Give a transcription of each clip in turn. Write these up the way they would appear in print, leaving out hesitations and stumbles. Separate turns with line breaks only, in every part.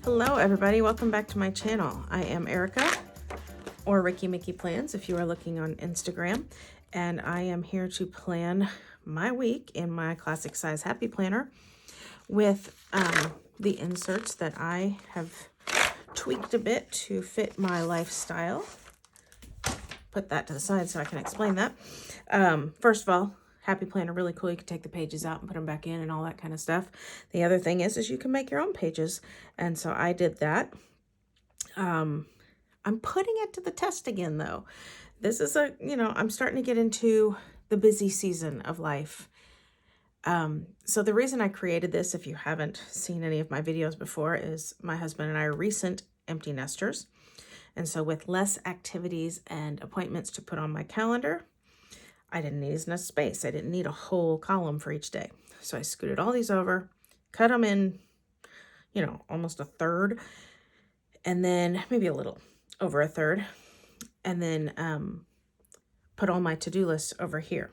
Hello everybody, welcome back to my channel. I am Erica, or RikkiMikkiPlans if you are looking on Instagram, and I am here to plan my week in my classic size happy planner with the inserts that I have tweaked a bit to fit my lifestyle. Put that to the side so I can explain that. First of all, happy planner, really cool. You can take the pages out and put them back in and all that kind of stuff. The other thing is you can make your own pages. And so I did that. I'm putting it to the test again though. This is I'm starting to get into the busy season of life. So the reason I created this, if you haven't seen any of my videos before, is my husband and I are recent empty nesters. And so with less activities and appointments to put on my calendar, I didn't need enough space. I didn't need a whole column for each day. So I scooted all these over, cut them in, almost a third, and then maybe a little over a third, and then put all my to-do lists over here.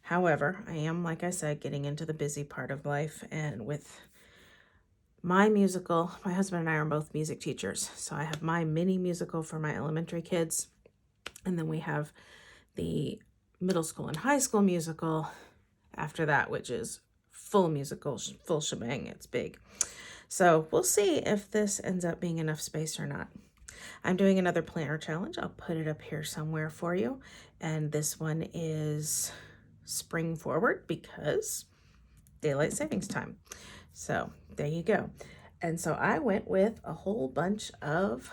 However, I am, like I said, getting into the busy part of life, and with my musical, my husband and I are both music teachers. So I have my mini musical for my elementary kids, and then we have the middle school and high school musical after that, which is full musical, full shebang. It's big. So we'll see if this ends up being enough space or not. I'm doing another planner challenge. I'll put it up here somewhere for you. And this one is spring forward because daylight savings time. So there you go. And so I went with a whole bunch of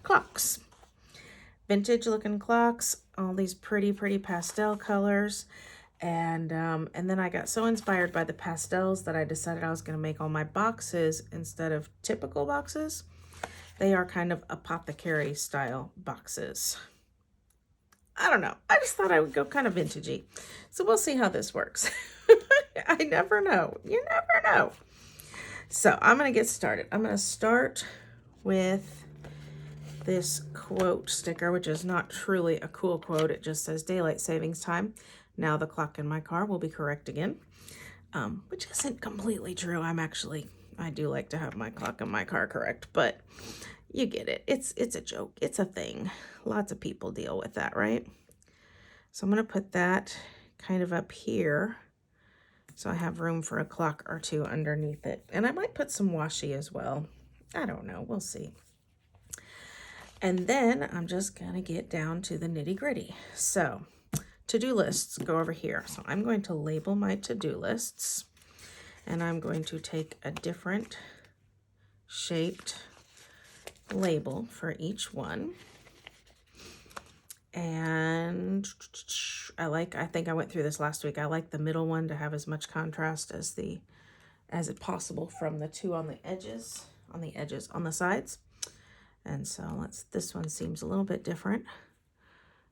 clocks. Vintage looking clocks, all these pretty pastel colors. And then I got so inspired by the pastels that I decided I was going to make all my boxes instead of typical boxes. They are kind of apothecary style boxes. I don't know. I just thought I would go kind of vintagey. So we'll see how this works. I never know. You never know. So I'm going to get started. I'm going to start with this quote sticker, which is not truly a cool quote. It just says daylight savings time. Now the clock in my car will be correct again, which isn't completely true. I do like to have my clock in my car correct, but you get it. It's a joke. It's a thing. Lots of people deal with that, right? So I'm going to put that kind of up here so I have room for a clock or two underneath it. And I might put some washi as well. I don't know. We'll see. And then I'm just going to get down to the nitty gritty. So to-do lists go over here. So I'm going to label my to-do lists, and I'm going to take a different shaped label for each one. And I think I went through this last week. I like the middle one to have as much contrast as it possible from the two on the edges, on the sides. And so this one seems a little bit different.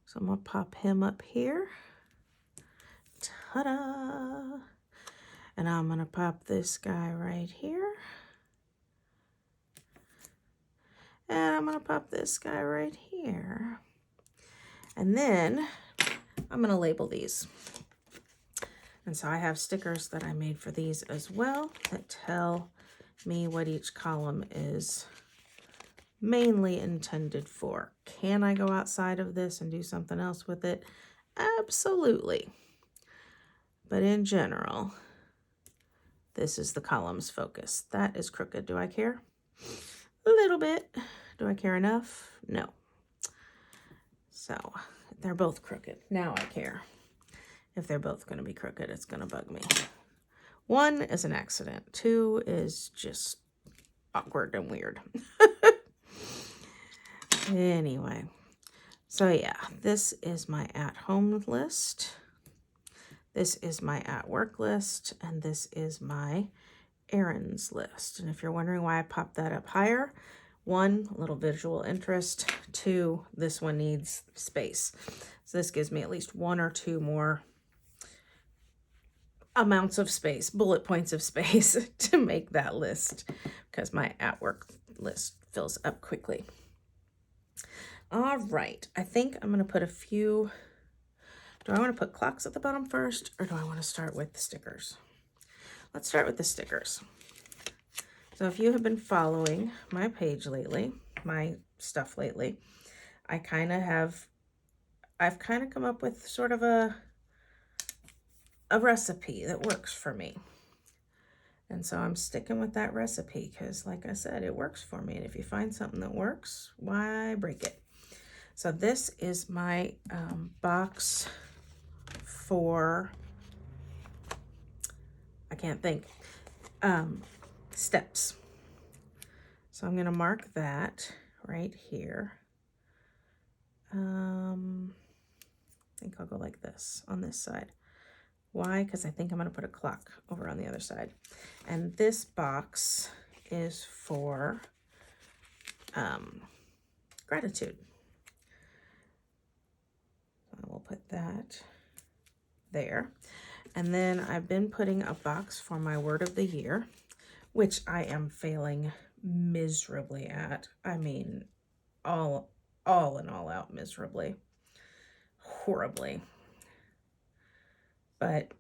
So I'm going to pop him up here. Ta-da! And I'm going to pop this guy right here. And I'm going to pop this guy right here. And then I'm going to label these. And so I have stickers that I made for these as well that tell me what each column is mainly intended for. Can I go outside of this and do something else with it? Absolutely. But in general, this is the column's focus. That is crooked. Do I care? A little bit. Do I care enough? No. So they're both crooked. Now I care. If they're both going to be crooked, it's going to bug me. 1 is an accident. 2 is just awkward and weird. Anyway, so yeah, this is my at-home list. This is my at-work list, and this is my errands list. And if you're wondering why I popped that up higher, 1, a little visual interest. 2, this one needs space. So this gives me at least 1 or 2 more amounts of space, bullet points of space to make that list, because my at-work list fills up quickly. All right, I think I'm going to put a few. Do I want to put clocks at the bottom first, or do I want to start with the stickers? Let's start with the stickers. So if you have been following my page lately, my stuff lately, I've kind of come up with sort of a recipe that works for me. And so I'm sticking with that recipe because, like I said, it works for me. And if you find something that works, why break it? So this is my box for, I can't think, steps. So I'm going to mark that right here. I think I'll go like this on this side. Why? Because I think I'm going to put a clock over on the other side. And this box is for gratitude. So we'll put that there. And then I've been putting a box for my word of the year, which I am failing miserably at. I mean, all and all out miserably. Horribly. But,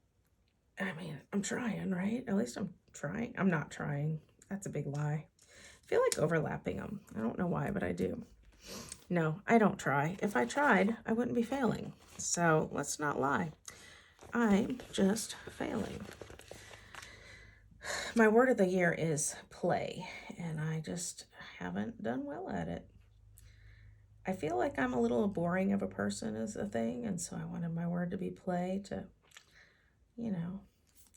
I mean, I'm trying, right? At least I'm trying. I'm not trying. That's a big lie. I feel like overlapping them. I don't know why, but I do. No, I don't try. If I tried, I wouldn't be failing. So let's not lie. I'm just failing. My word of the year is play, and I just haven't done well at it. I feel like I'm a little boring of a person is a thing, and so I wanted my word to be play to, you know.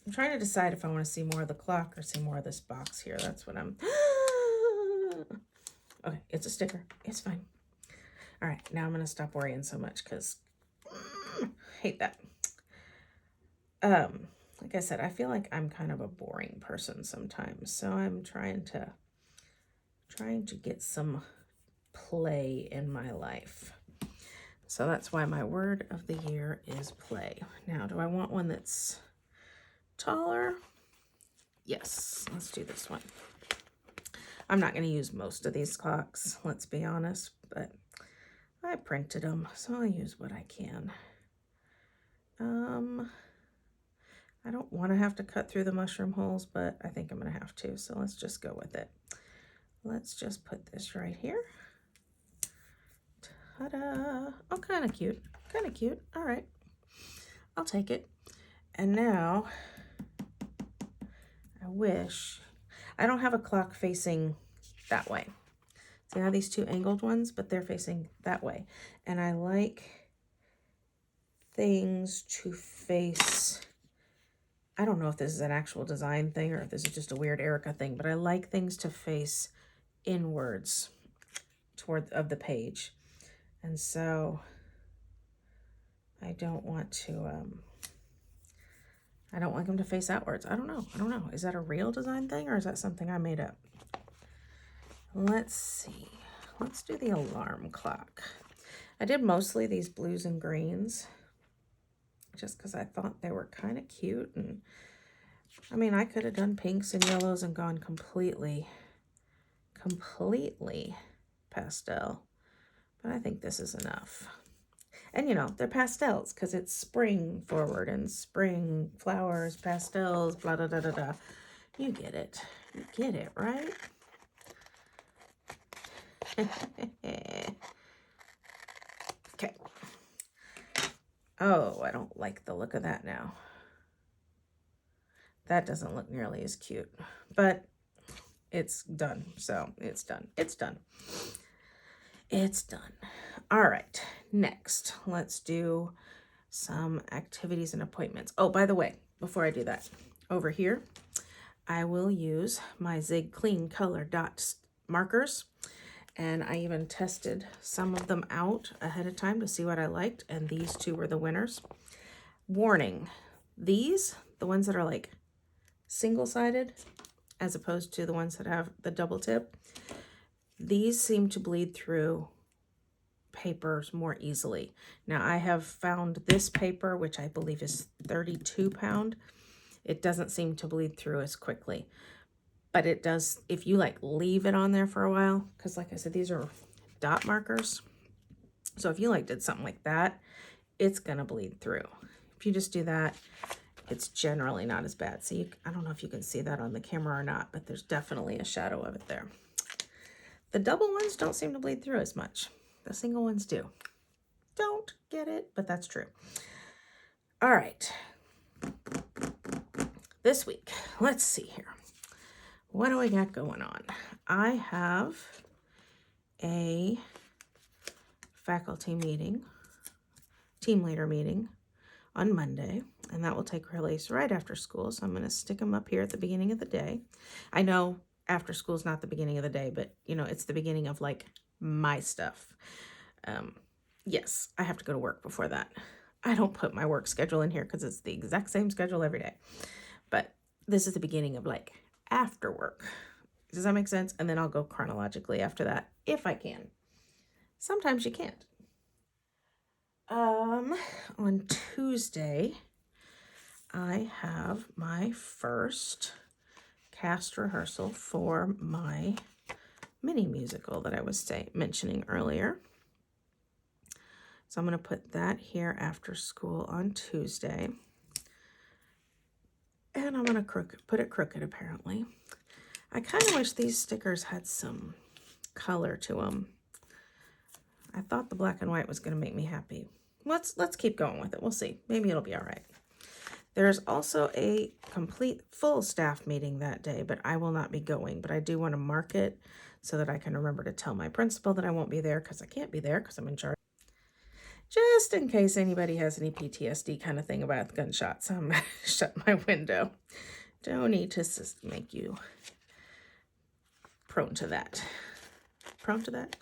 I'm trying to decide if I want to see more of the clock or see more of this box here. That's what I'm... Okay, it's a sticker. It's fine. All right, now I'm going to stop worrying so much because hate that. Like I said, I feel like I'm kind of a boring person sometimes, so I'm trying to get some play in my life. So that's why my word of the year is play. Now, do I want one that's taller? Yes, let's do this one. I'm not going to use most of these clocks, let's be honest, but I printed them, so I'll use what I can. I don't want to have to cut through the mushroom holes, but I think I'm going to have to, so let's just go with it. Let's just put this right here. Ta-da! Oh, kind of cute. Kind of cute. All right. I'll take it. And now, I wish... I don't have a clock facing that way. See, I have these two angled ones, but they're facing that way. And I like things to face... I don't know if this is an actual design thing or if this is just a weird Erica thing, but I like things to face inwards toward of the page. And so I don't want to, I don't want them to face outwards. I don't know. Is that a real design thing or is that something I made up? Let's see. Let's do the alarm clock. I did mostly these blues and greens just because I thought they were kind of cute. And I mean, I could have done pinks and yellows and gone completely pastel. But I think this is enough. And, you know, they're pastels because it's spring forward and spring flowers, pastels, blah, blah, blah, blah, blah. You get it. You get it, right? Okay. Oh, I don't like the look of that now. That doesn't look nearly as cute. But it's done. So it's done. It's done. It's done. All right. Next, let's do some activities and appointments. Oh, by the way, before I do that, over here, I will use my Zig Clean Color dot markers. And I even tested some of them out ahead of time to see what I liked. And these two were the winners. Warning, these, the ones that are like single-sided, as opposed to the ones that have the double tip, these seem to bleed through papers more easily. Now I have found this paper, which I believe is 32 pound. It doesn't seem to bleed through as quickly. But it does, if you like leave it on there for a while, because like I said, these are dot markers. So if you like did something like that, it's gonna bleed through. If you just do that, it's generally not as bad. See, I don't know if you can see that on the camera or not, but there's definitely a shadow of it there. The double ones don't seem to bleed through as much. The single ones do. Don't get it, but that's true. All right. This week, let's see here. What do I got going on? I have a faculty meeting, team leader meeting on Monday, and that will take place right after school. So I'm going to stick them up here at the beginning of the day. I know after school is not the beginning of the day, but you know, it's the beginning of like my stuff. Yes, I have to go to work before that. I don't put my work schedule in here because it's the exact same schedule every day. But this is the beginning of like after work. Does that make sense? And then I'll go chronologically after that if I can. Sometimes you can't. On Tuesday, I have my first cast rehearsal for my mini musical that I was mentioning earlier. So I'm going to put that here after school on Tuesday. And I'm going to put it crooked, apparently. I kind of wish these stickers had some color to them. I thought the black and white was going to make me happy. Let's keep going with it. We'll see. Maybe it'll be all right. There's also a complete full staff meeting that day, but I will not be going. But I do want to mark it so that I can remember to tell my principal that I won't be there because I can't be there because I'm in charge. Just in case anybody has any PTSD kind of thing about gunshots, I'm going to shut my window. Don't need to make you prone to that. Prone to that?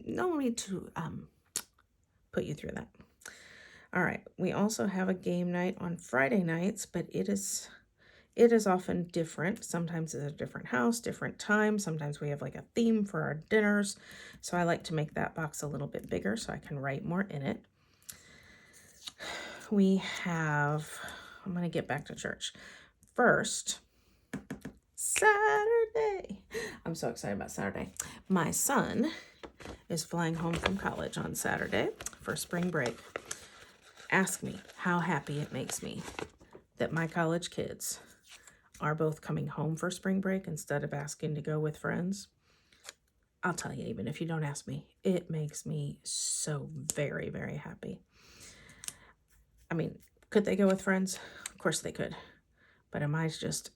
No need to put you through that. All right, we also have a game night on Friday nights, but it is often different. Sometimes it's a different house, different time. Sometimes we have like a theme for our dinners. So I like to make that box a little bit bigger so I can write more in it. We have, I'm going to get back to church. First, Saturday. I'm so excited about Saturday. My son is flying home from college on Saturday for spring break. Ask me how happy it makes me that my college kids are both coming home for spring break instead of asking to go with friends. I'll tell you, even if you don't ask me, it makes me so very, very happy. I mean, could they go with friends? Of course they could. But am I just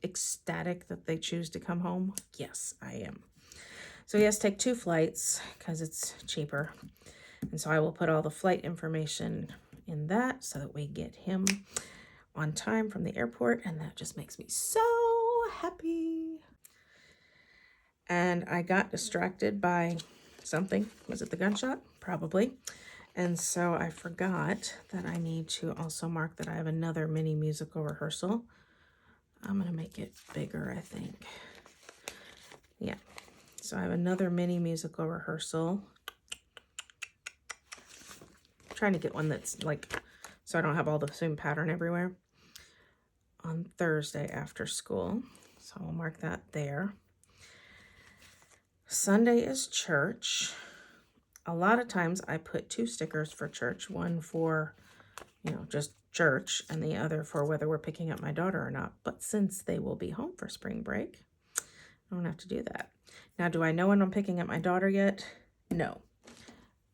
ecstatic that they choose to come home? Yes, I am. So he has to take 2 flights because it's cheaper. And so I will put all the flight information in that so that we get him on time from the airport. And that just makes me so happy. And I got distracted by something. Was it the gunshot? Probably. And so I forgot that I need to also mark that I have another mini musical rehearsal. I'm going to make it bigger, I think. Yeah. So I have another mini musical rehearsal. I'm trying to get one that's like, so I don't have all the same pattern everywhere. On Thursday after school. So I'll mark that there. Sunday is church. A lot of times I put 2 stickers for church, one for, you know, just church, and the other for whether we're picking up my daughter or not. But since they will be home for spring break, I don't have to do that. Now, do I know when I'm picking up my daughter yet? No.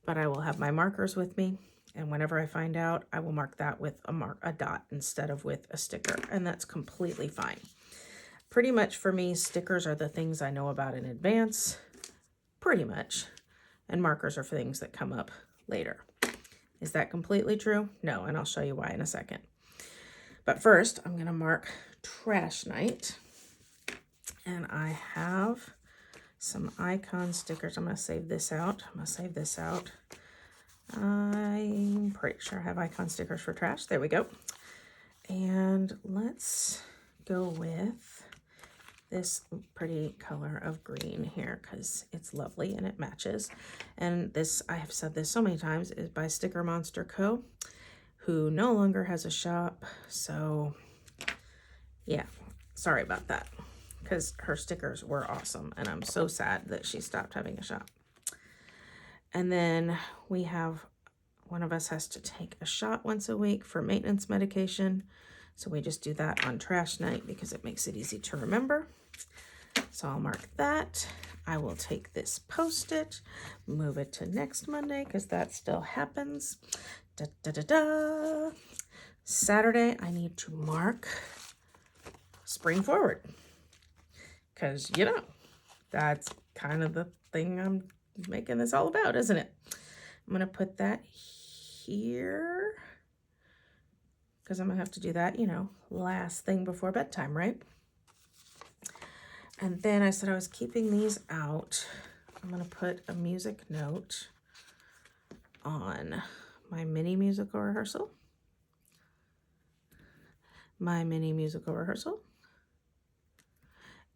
But I will have my markers with me, and whenever I find out, I will mark that with a dot instead of with a sticker, and that's completely fine. Pretty much for me, stickers are the things I know about in advance, pretty much. And markers are for things that come up later. Is that completely true? No, and I'll show you why in a second. But first, I'm going to mark trash night. And I have some icon stickers. I'm going to save this out. I'm pretty sure I have icon stickers for trash. There we go. And let's go with this pretty color of green here because it's lovely and it matches. And this, I have said this so many times, is by Sticker Monster Co., who no longer has a shop. So yeah, sorry about that because her stickers were awesome and I'm so sad that she stopped having a shop. And then we have, One of us has to take a shot once a week for maintenance medication. So we just do that on trash night because it makes it easy to remember. So I'll mark that. I will take this Post-it, move it to next Monday because that still happens. Da, da, da, da. Saturday, I need to mark Spring Forward because, you know, that's kind of the thing I'm making this all about, isn't it? I'm going to put that here because I'm going to have to do that, you know, last thing before bedtime, right? And then I said I was keeping these out. I'm going to put a music note on my mini musical rehearsal,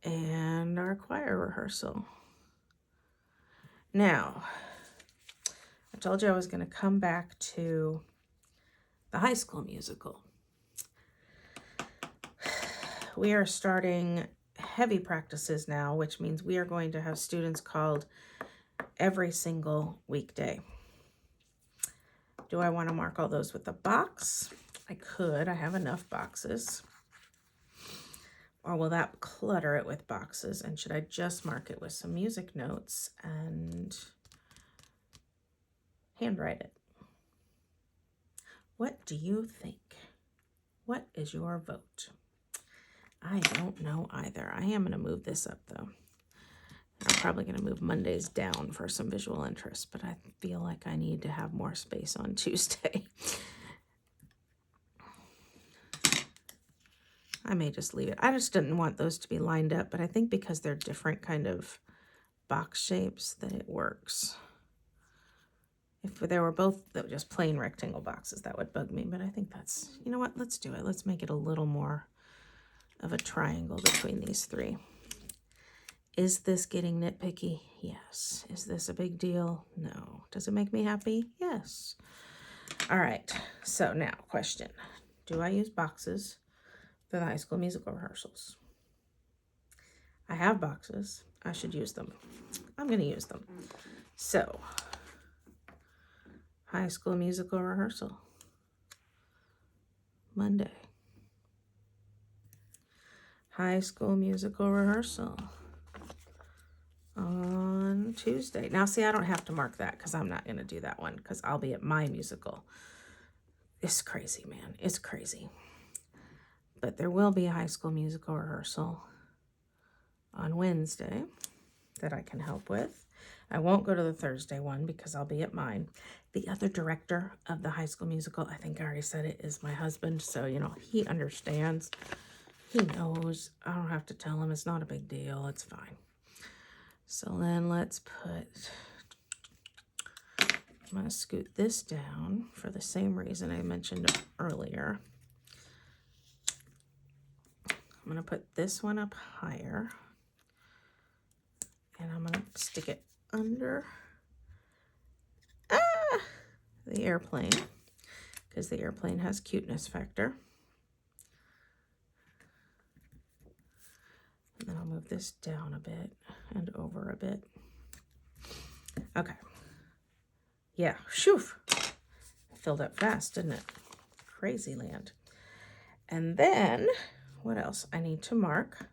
and our choir rehearsal. Now, I told you I was going to come back to the High School Musical. We are starting heavy practices now, which means we are going to have students called every single weekday. Do I want to mark all those with a box? I could. I have enough boxes. Or will that clutter it with boxes? And should I just mark it with some music notes and handwrite it? What do you think? What is your vote? I don't know either. I am going to move this up, though. I'm probably going to move Mondays down for some visual interest, but I feel like I need to have more space on Tuesday. I may just leave it. I just didn't want those to be lined up, but I think because they're different kind of box shapes that it works. If they were both just plain rectangle boxes, that would bug me, but I think that's, you know what, let's do it. Let's make it a little more of a triangle between these three. Is this getting nitpicky? Yes. Is this a big deal? No. Does it make me happy? Yes. All right. So now, question. Do I use boxes for the High School Musical rehearsals? I have boxes. I should use them. I'm going to use them. So, High School Musical rehearsal. Monday. High School Musical rehearsal on Tuesday. Now, see, I don't have to mark that because I'm not going to do that one because I'll be at my musical. It's crazy, man. It's crazy. But there will be a High School Musical rehearsal on Wednesday that I can help with. I won't go to the Thursday one because I'll be at mine. The other director of the High School Musical, I think I already said it, is my husband. So, you know, he understands. He knows. I don't have to tell him. It's not a big deal. It's fine. So then let's put, I'm going to scoot this down for the same reason I mentioned earlier. I'm going to put this one up higher. And I'm going to stick it under the airplane because the airplane has cuteness factor. And then I'll move this down a bit and over a bit. Okay. Yeah, shoo. Filled up fast, didn't it? Crazy land. And then, what else? I need to mark.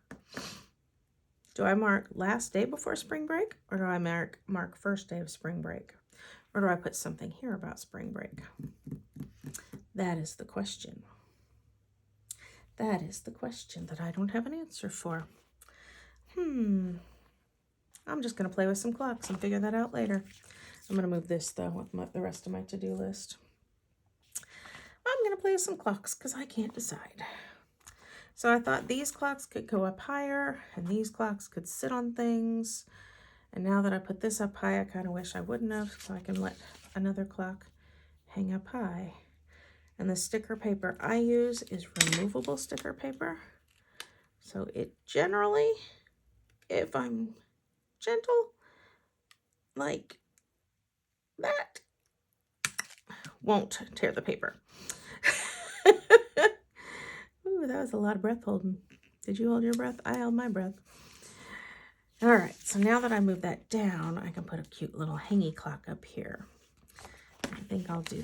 Do I mark last day before spring break? Or do I mark first day of spring break? Or do I put something here about spring break? That is the question. That is the question that I don't have an answer for. I'm just going to play with some clocks and figure that out later. I'm going to move this, though, with the rest of my to-do list. I'm going to play with some clocks because I can't decide. So I thought these clocks could go up higher and these clocks could sit on things. And now that I put this up high, I kind of wish I wouldn't have, so I can let another clock hang up high. And the sticker paper I use is removable sticker paper. So it generally, if I'm gentle, like that, won't tear the paper. Ooh, that was a lot of breath holding. Did you hold your breath? I held my breath. All right, so now that I move that down, I can put a cute little hangy clock up here. think I'll do,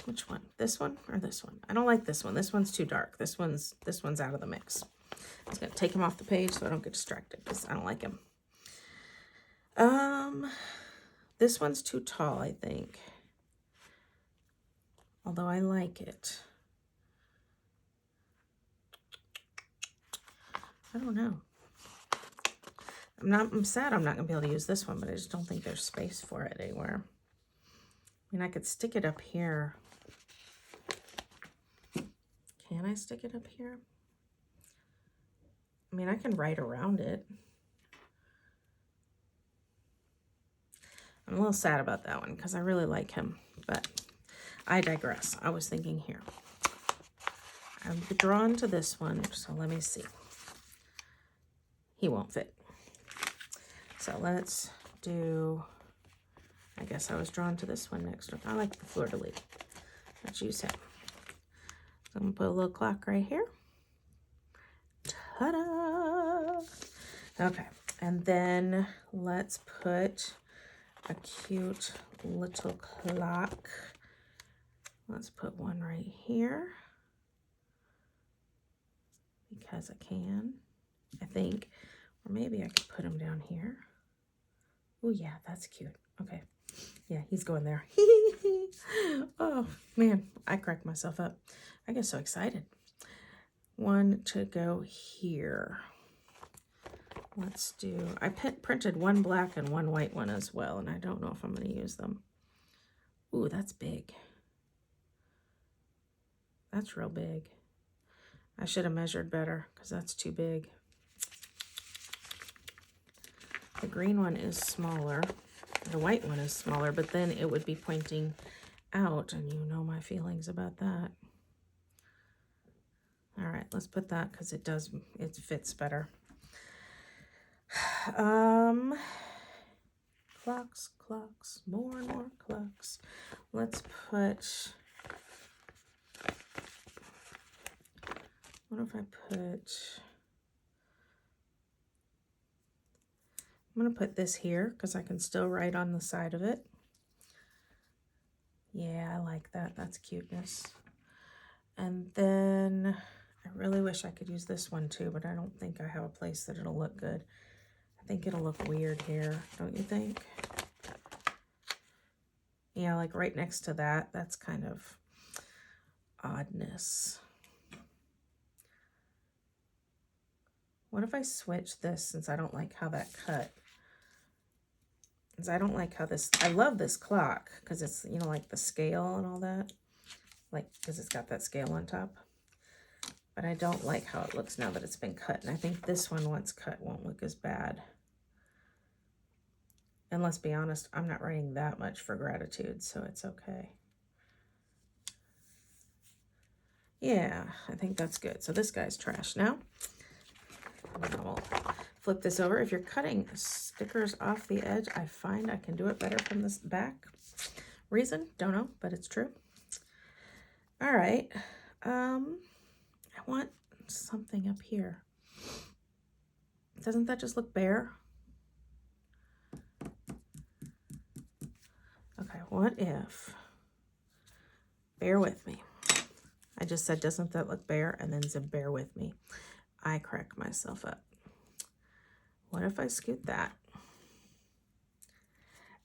which one? This one or this one? I don't like this one. This one's too dark. This one's out of the mix. I'm just gonna take him off the page so I don't get distracted because I don't like him. This one's too tall, I think. Although I like it. I don't know. I'm sad I'm not gonna be able to use this one, but I just don't think there's space for it anywhere. I mean, I could stick it up here. Can I stick it up here? I mean, I can write around it. I'm a little sad about that one because I really like him, but I digress. I was thinking here. I'm drawn to this one, so let me see. He won't fit. So let's do, I guess I was drawn to this one next. I like the fleur-de-lis. Let's use him. So I'm gonna put a little clock right here. Ta-da! Okay, and then let's put a cute little clock. Let's put one right here because I can, I think. Or maybe I could put him down here. Oh yeah, that's cute. Okay. Yeah, he's going there. Oh man, I cracked myself up. I get so excited. One to go here. Let's do, I printed one black and one white one as well, and I don't know if I'm going to use them. Ooh, that's big. That's real big. I should have measured better because that's too big. The green one is smaller. The white one is smaller, but then it would be pointing out, and you know my feelings about that. All right, let's put that because it fits better. Clocks, more and more clocks. Let's put, what if I put, I'm going to put this here because I can still write on the side of it. Yeah, I like that. That's cuteness. And then I really wish I could use this one too, but I don't think I have a place that it'll look good. I think it'll look weird here, don't you think? Yeah, like right next to that, that's kind of oddness. What if I switch this since I don't like how that cut? Because I don't like how this, I love this clock because it's, you know, like the scale and all that. Like, because it's got that scale on top. But I don't like how it looks now that it's been cut. And I think this one, once cut, won't look as bad. And let's be honest, I'm not writing that much for gratitude, so it's okay. Yeah, I think that's good. So this guy's trash now. I'll flip this over. If you're cutting stickers off the edge, I find I can do it better from this back. Reason? Don't know, but it's true. All right. I want something up here. Doesn't that just look bare? Okay, what if, bear with me. I just said, doesn't that look bare? And then said, bear with me. I crack myself up. What if I scoot that?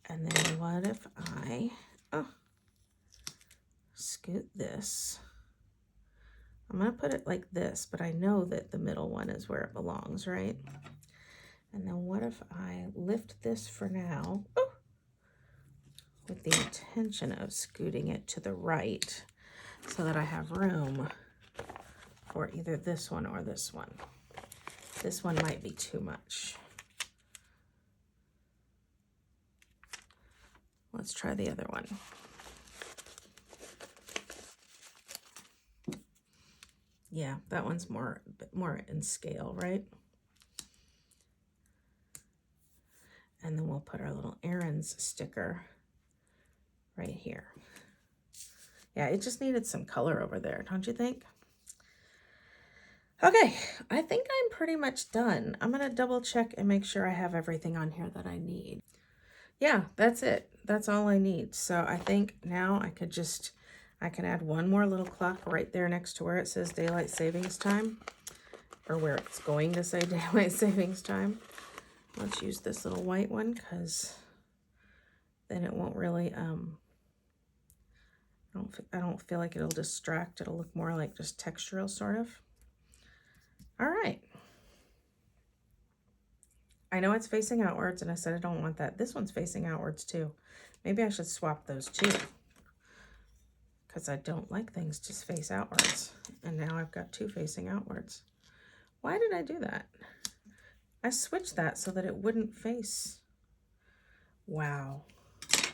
And then what if I scoot this? I'm going to put it like this, but I know that the middle one is where it belongs, right? And then what if I lift this for now? With the intention of scooting it to the right so that I have room for either this one or this one. This one might be too much. Let's try the other one. Yeah, that one's more in scale, right? And then we'll put our little errands sticker right here. Yeah, it just needed some color over there, don't you think? Okay, I think I'm pretty much done. I'm gonna double check and make sure I have everything on here that I need. Yeah, that's it. that's all I need. So I think now I can add one more little clock right there next to where it says daylight savings time, or where it's going to say daylight savings time. Let's use this little white one because then it won't really, I don't feel like it'll distract. It'll look more like just textural sort of. All right. I know it's facing outwards, and I said I don't want that. This one's facing outwards too. Maybe I should swap those two, because I don't like things just face outwards. And now I've got two facing outwards. Why did I do that? I switched that so that it wouldn't face. Wow.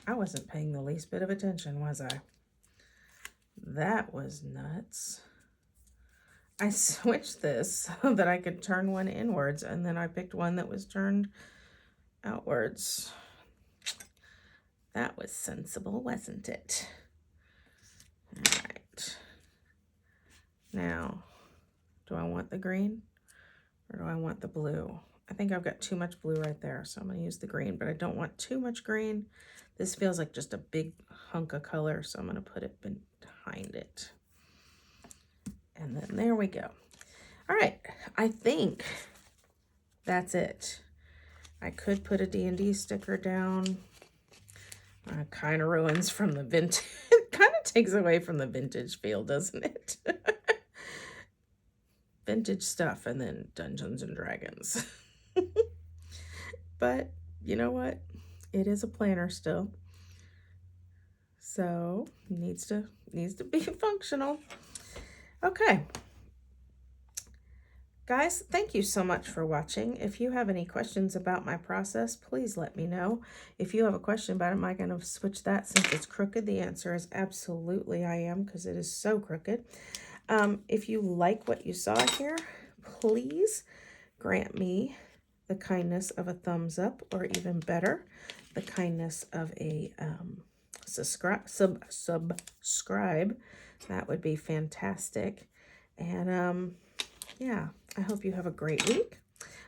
I wasn't paying the least bit of attention, was I? That was nuts. I switched this so that I could turn one inwards, and then I picked one that was turned outwards. That was sensible, wasn't it? All right. Now, do I want the green or do I want the blue? I think I've got too much blue right there, so I'm going to use the green, but I don't want too much green. This feels like just a big hunk of color, so I'm going to put it behind it. And then there we go. All right, I think that's it. I could put a D&D sticker down. Kind of ruins from the vintage. It kind of takes away from the vintage feel, doesn't it? Vintage stuff and then Dungeons and Dragons. But you know what? It is a planner still. So needs to be functional. Okay. Guys, thank you so much for watching. If you have any questions about my process, please let me know. If you have a question about am I going to switch that since it's crooked, the answer is absolutely I am, because it is so crooked. If you like what you saw here, please grant me the kindness of a thumbs up, or even better, the kindness of a subscribe. That would be fantastic. And yeah, I hope you have a great week.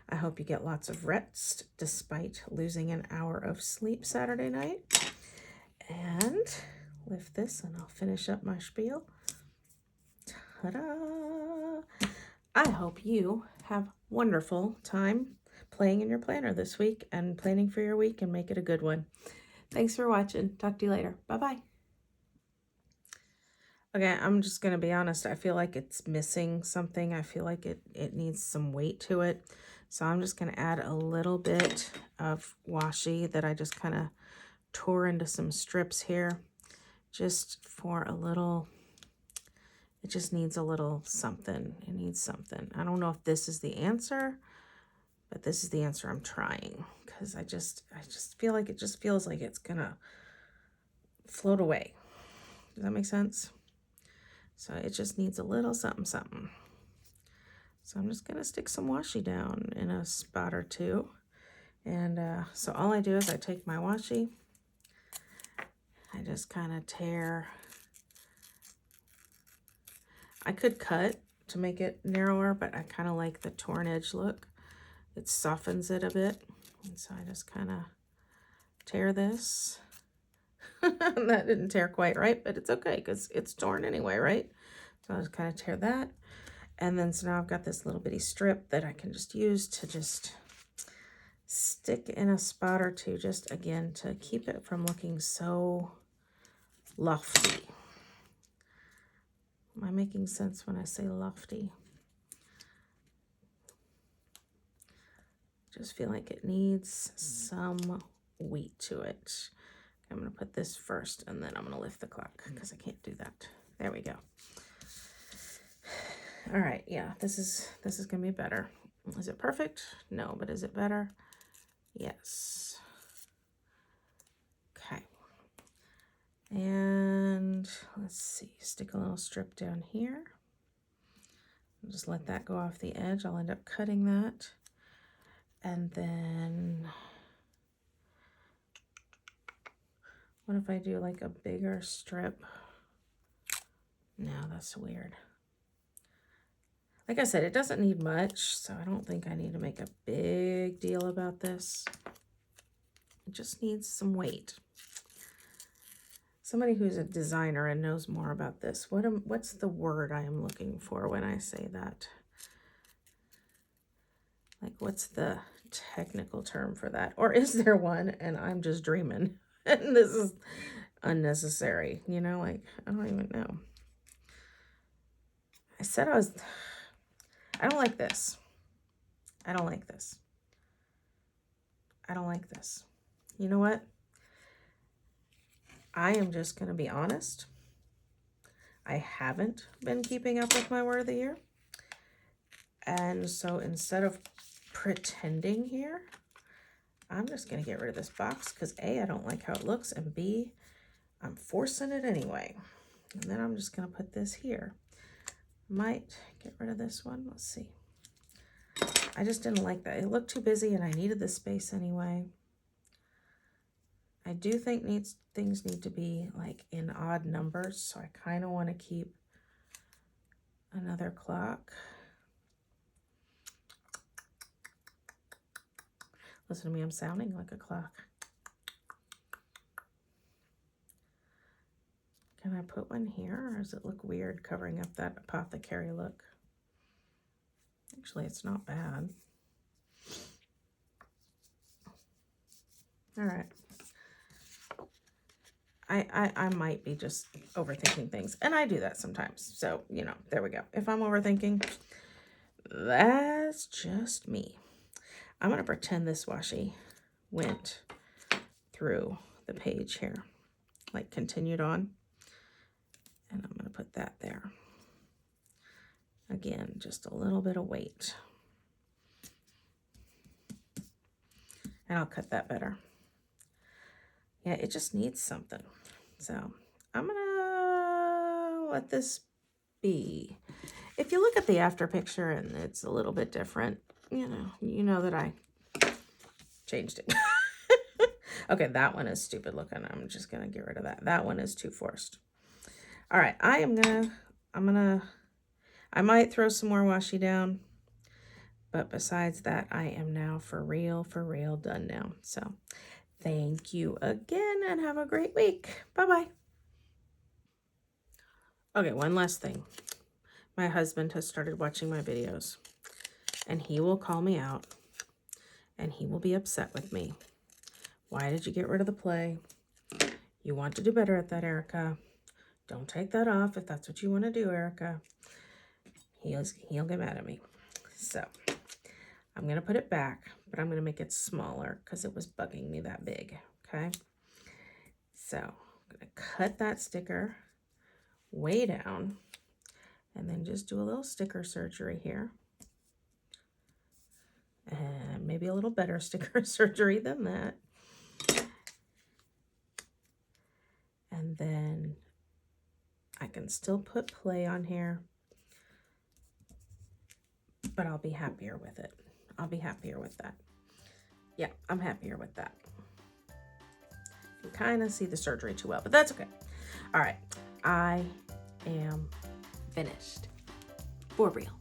I hope you get lots of rest despite losing an hour of sleep Saturday night. And lift this and I'll finish up my spiel. Ta-da! I hope you have wonderful time playing in your planner this week and planning for your week, and make it a good one. Thanks for watching. Talk to you later. Bye-bye. Okay, I'm just going to be honest. I feel like it's missing something. I feel like it needs some weight to it. So I'm just going to add a little bit of washi that I just kind of tore into some strips here. Just for a little, it just needs a little something. It needs something. I don't know if this is the answer, but this is the answer I'm trying. Because I just feel like it just feels like it's going to float away. Does that make sense? So it just needs a little something, something. So I'm just going to stick some washi down in a spot or two. And so all I do is I take my washi, I just kind of tear. I could cut to make it narrower, but I kind of like the torn edge look. It softens it a bit. And so I just kind of tear this. That didn't tear quite right, but it's okay because it's torn anyway, right? So I'll just kind of tear that. And then so now I've got this little bitty strip that I can just use to just stick in a spot or two, just again to keep it from looking so lofty. Am I making sense when I say lofty? Just feel like it needs some weight to it. I'm going to put this first, and then I'm going to lift the clock because I can't do that. There we go. All right, yeah, this is going to be better. Is it perfect? No, but is it better? Yes. Okay. And let's see, stick a little strip down here. Just let that go off the edge. I'll end up cutting that. And then what if I do like a bigger strip? No, that's weird. Like I said, it doesn't need much, so I don't think I need to make a big deal about this. It just needs some weight. somebody who's a designer and knows more about this. What's the word I am looking for when I say that? Like, what's the technical term for that? Or is there one and I'm just dreaming and this is unnecessary, you know, like, I don't even know. I don't like this. I don't like this. I don't like this. You know what? I am just going to be honest. I haven't been keeping up with my word of the year. And so instead of pretending here, I'm just going to get rid of this box because A, I don't like how it looks, and B, I'm forcing it anyway. And then I'm just going to put this here. Might get rid of this one. Let's see. I just didn't like that. It looked too busy and I needed the space anyway. I do think things need to be like in odd numbers, so I kind of want to keep another clock. Listen to me, I'm sounding like a clock. Can I put one here, or does it look weird covering up that apothecary look? Actually, it's not bad. All right. I might be just overthinking things, and I do that sometimes. So, you know, there we go. If I'm overthinking, that's just me. I'm going to pretend this washi went through the page here, like continued on. And I'm going to put that there. Again, just a little bit of weight. And I'll cut that better. Yeah, it just needs something. So I'm going to let this be. If you look at the after picture and it's a little bit different, you know that I changed it. Okay, that one is stupid looking. I'm just going to get rid of that. That one is too forced. All right, I might throw some more washi down, but besides that, I am now for real done now. So thank you again and have a great week. Bye-bye. Okay, one last thing. My husband has started watching my videos, and he will call me out, and he will be upset with me. Why did you get rid of the play? You want to do better at that, Erica. Don't take that off if that's what you want to do, Erica. He'll get mad at me. So I'm going to put it back, but I'm going to make it smaller because it was bugging me that big, okay? So I'm going to cut that sticker way down and then just do a little sticker surgery here. And maybe a little better sticker surgery than that. And then I can still put play on here, but I'll be happier with it. I'll be happier with that. Yeah, I'm happier with that. You kind of see the surgery too well, but that's okay. All right, I am finished. For real.